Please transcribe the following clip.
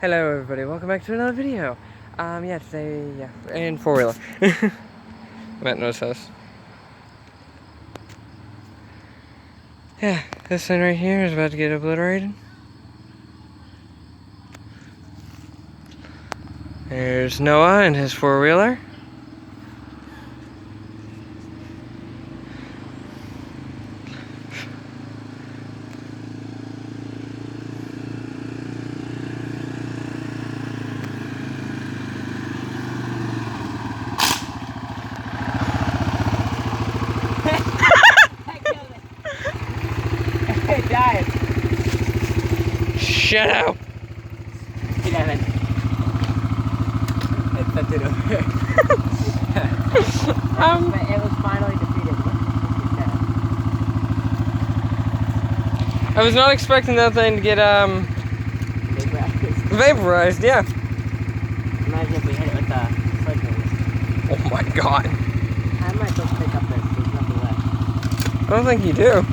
Hello everybody, welcome back to another video. Today, and four-wheeler. I'm at Noah's house. Yeah, this thing right here is about to get obliterated. There's Noah and his four-wheeler. It died. Shut up! It happened. It flipped it over. It was finally defeated. I was not expecting that thing to get vaporized, yeah. Imagine if we hit it with the sledgehammer. Oh my god. How am I supposed to pick up this? There's nothing left. I don't think you do.